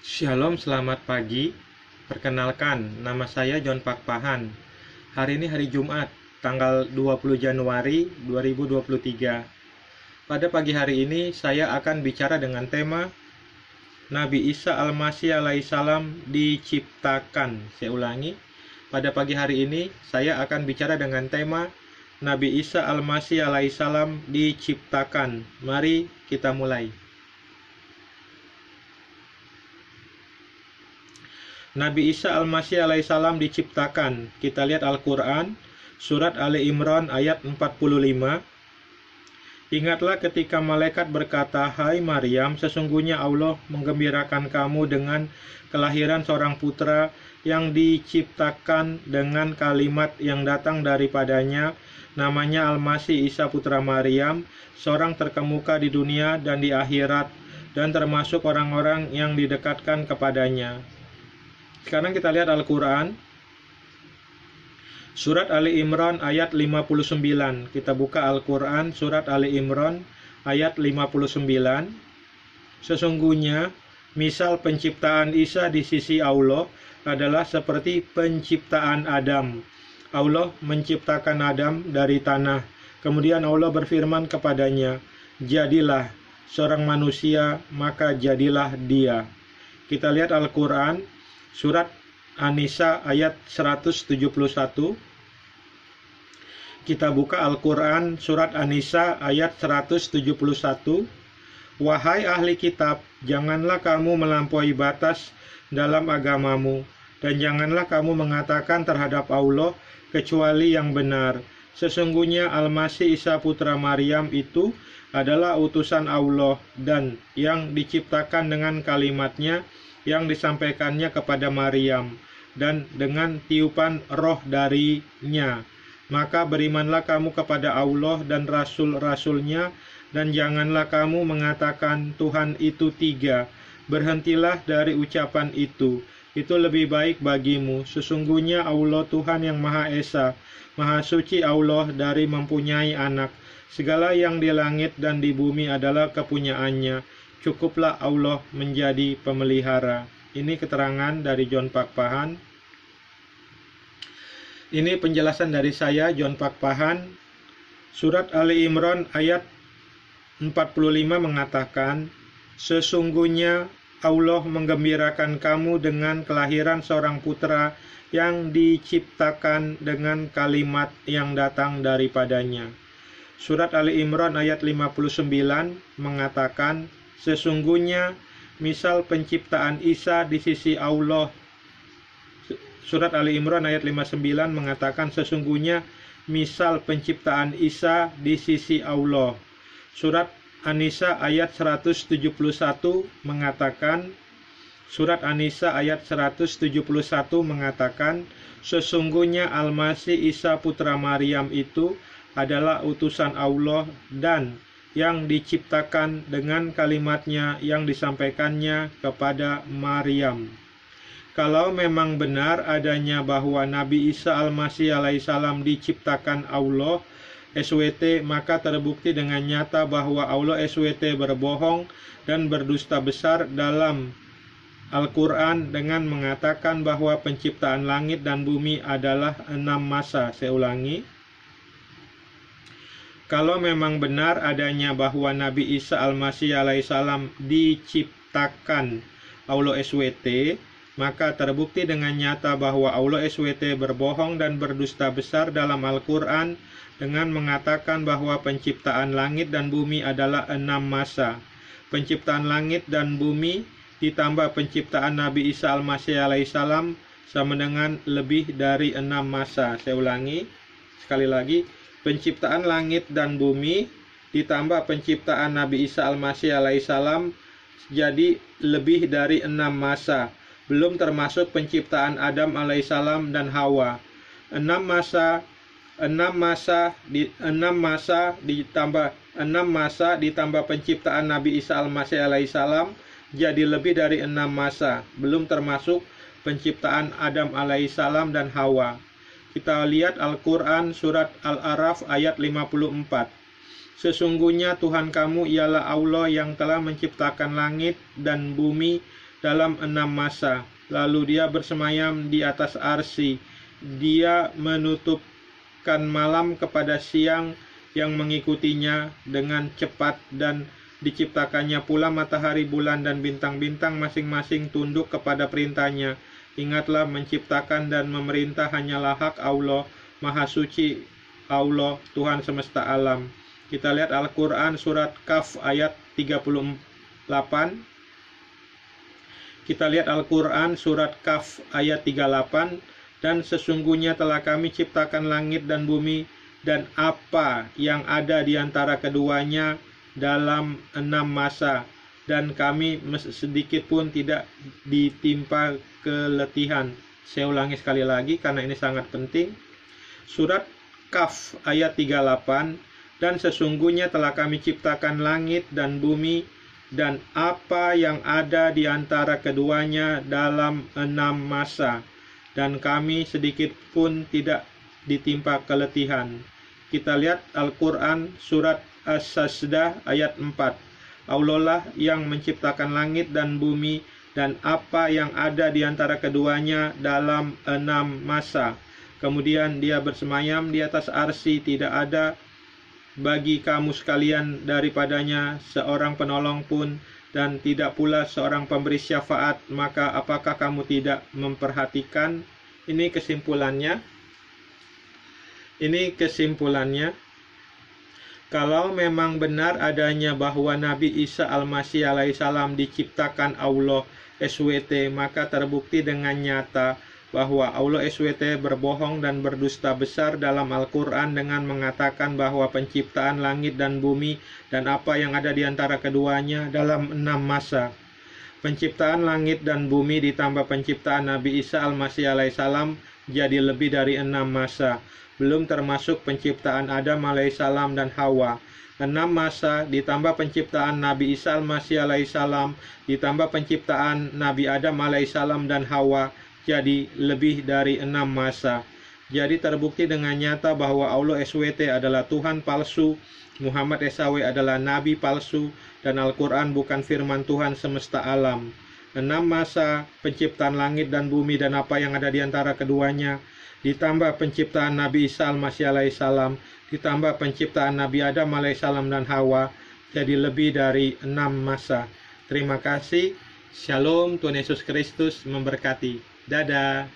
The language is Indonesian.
Shalom, selamat pagi. Perkenalkan, nama saya John Pak Pahan. Hari ini hari Jumat, tanggal 20 Januari 2023. Pada pagi hari ini saya akan bicara dengan tema Nabi Isa Al-Masih alaihissalam diciptakan. Saya ulangi, pada pagi hari ini saya akan bicara dengan tema Nabi Isa Al-Masih alaihissalam diciptakan. Mari kita mulai. Nabi Isa Al-Masih alaihissalam diciptakan. Kita lihat Al-Quran, surat Ali Imran ayat 45. Ingatlah ketika malaikat berkata, "Hai Maryam, sesungguhnya Allah menggembirakan kamu dengan kelahiran seorang putra yang diciptakan dengan kalimat yang datang daripadanya, namanya Al-Masih Isa putra Maryam, seorang terkemuka di dunia dan di akhirat, dan termasuk orang-orang yang didekatkan kepadanya." Sekarang kita lihat Al-Quran, surat Ali Imran ayat 59. Kita buka Al-Quran, surat Ali Imran ayat 59. Sesungguhnya, misal penciptaan Isa di sisi Allah adalah seperti penciptaan Adam. Allah menciptakan Adam dari tanah. Kemudian Allah berfirman kepadanya, "Jadilah seorang manusia, maka jadilah dia." Kita lihat Al-Quran, surat An-Nisa ayat 171. Kita buka Al-Quran, surat An-Nisa ayat 171. Wahai ahli kitab, janganlah kamu melampaui batas dalam agamamu, dan janganlah kamu mengatakan terhadap Allah kecuali yang benar. Sesungguhnya Al-Masih Isa putra Maryam itu adalah utusan Allah dan yang diciptakan dengan kalimatnya yang disampaikannya kepada Maryam, dan dengan tiupan roh darinya. Maka berimanlah kamu kepada Allah dan Rasul-Rasulnya, dan janganlah kamu mengatakan Tuhan itu tiga. Berhentilah dari ucapan itu lebih baik bagimu. Sesungguhnya Allah Tuhan yang Maha Esa, Maha Suci Allah dari mempunyai anak. Segala yang di langit dan di bumi adalah kepunyaannya. Cukuplah Allah menjadi pemelihara. Ini keterangan dari John Pak Pahan. Ini penjelasan dari saya, John Pak Pahan. Surat Ali Imran ayat 45 mengatakan, "Sesungguhnya Allah menggembirakan kamu dengan kelahiran seorang putra yang diciptakan dengan kalimat yang datang daripadanya." Surat Ali Imran ayat 59 mengatakan, "Sesungguhnya misal penciptaan Isa di sisi Allah." Surat Ali Imran ayat 59 mengatakan, "Sesungguhnya misal penciptaan Isa di sisi Allah." Surat An-Nisa ayat 171 mengatakan, Surat An-Nisa ayat 171 mengatakan, "Sesungguhnya Al-Masih Isa putra Maryam itu adalah utusan Allah dan yang diciptakan dengan kalimatnya yang disampaikannya kepada Maryam." Kalau memang benar adanya bahwa Nabi Isa Al-Masih alaihissalam diciptakan Allah SWT, maka terbukti dengan nyata bahwa Allah SWT berbohong dan berdusta besar dalam Al-Quran dengan mengatakan bahwa penciptaan langit dan bumi adalah 6 masa. Saya ulangi. Kalau memang benar adanya bahwa Nabi Isa Al-Masih alaihissalam diciptakan Allah SWT, maka terbukti dengan nyata bahwa Allah SWT berbohong dan berdusta besar dalam Al-Quran dengan mengatakan bahwa penciptaan langit dan bumi adalah 6 masa. Penciptaan langit dan bumi ditambah penciptaan Nabi Isa Al-Masih alaihissalam sama dengan lebih dari 6 masa. Saya ulangi sekali lagi. Penciptaan langit dan bumi ditambah penciptaan Nabi Isa Al-Masih alaihissalam jadi lebih dari 6 masa. Belum termasuk penciptaan Adam alaihissalam dan Hawa. 6 masa ditambah penciptaan Nabi Isa Al-Masih alaihissalam jadi lebih dari 6 masa. Belum termasuk penciptaan Adam alaihissalam dan Hawa. Kita lihat Al-Quran surat Al-A'raf ayat 54. "Sesungguhnya Tuhan kamu ialah Allah yang telah menciptakan langit dan bumi dalam 6 masa. Lalu dia bersemayam di atas arsy. Dia menutupkan malam kepada siang yang mengikutinya dengan cepat, dan diciptakannya pula matahari, bulan, dan bintang-bintang masing-masing tunduk kepada perintahnya. Ingatlah, menciptakan dan memerintah hanyalah hak Allah, Maha Suci Allah, Tuhan semesta alam. Kita lihat Al-Quran surat Kaf ayat 38. Kita lihat Al-Quran surat Kaf ayat 38. Dan sesungguhnya telah kami ciptakan langit dan bumi dan apa yang ada di antara keduanya dalam 6 masa, dan kami sedikit pun tidak ditimpa keletihan. Saya ulangi sekali lagi karena ini sangat penting. Surat Kaf ayat 38. Dan sesungguhnya telah kami ciptakan langit dan bumi dan apa yang ada di antara keduanya dalam 6 masa, dan kami sedikit pun tidak ditimpa keletihan. Kita lihat Al-Quran surat As-Sajdah ayat 4. Allah lah yang menciptakan langit dan bumi dan apa yang ada di antara keduanya dalam 6 masa. Kemudian dia bersemayam di atas arsy, tidak ada bagi kamu sekalian daripadanya seorang penolong pun, dan tidak pula seorang pemberi syafaat. Maka apakah kamu tidak memperhatikan? Ini kesimpulannya. Kalau memang benar adanya bahwa Nabi Isa Al-Masih alaihissalam diciptakan Allah SWT, maka terbukti dengan nyata bahwa Allah SWT berbohong dan berdusta besar dalam Al-Quran dengan mengatakan bahwa penciptaan langit dan bumi dan apa yang ada di antara keduanya dalam 6 masa. Penciptaan langit dan bumi ditambah penciptaan Nabi Isa Al-Masih alaihissalam jadi lebih dari 6 masa. Belum termasuk penciptaan Adam alaihissalam dan Hawa. 6 masa ditambah penciptaan Nabi Isa Al-Masih alaihissalam ditambah penciptaan Nabi Adam alaihissalam dan Hawa, jadi lebih dari 6 masa. Jadi terbukti dengan nyata bahwa Allah SWT adalah Tuhan palsu, Muhammad SAW adalah Nabi palsu, dan Al-Quran bukan firman Tuhan semesta alam. 6 masa penciptaan langit dan bumi dan apa yang ada di antara keduanya, ditambah penciptaan Nabi Isa Al-Masih alaihissalam, ditambah penciptaan Nabi Adam alaihissalam dan Hawa, jadi lebih dari 6 masa. Terima kasih. Shalom, Tuhan Yesus Kristus memberkati. Dadah.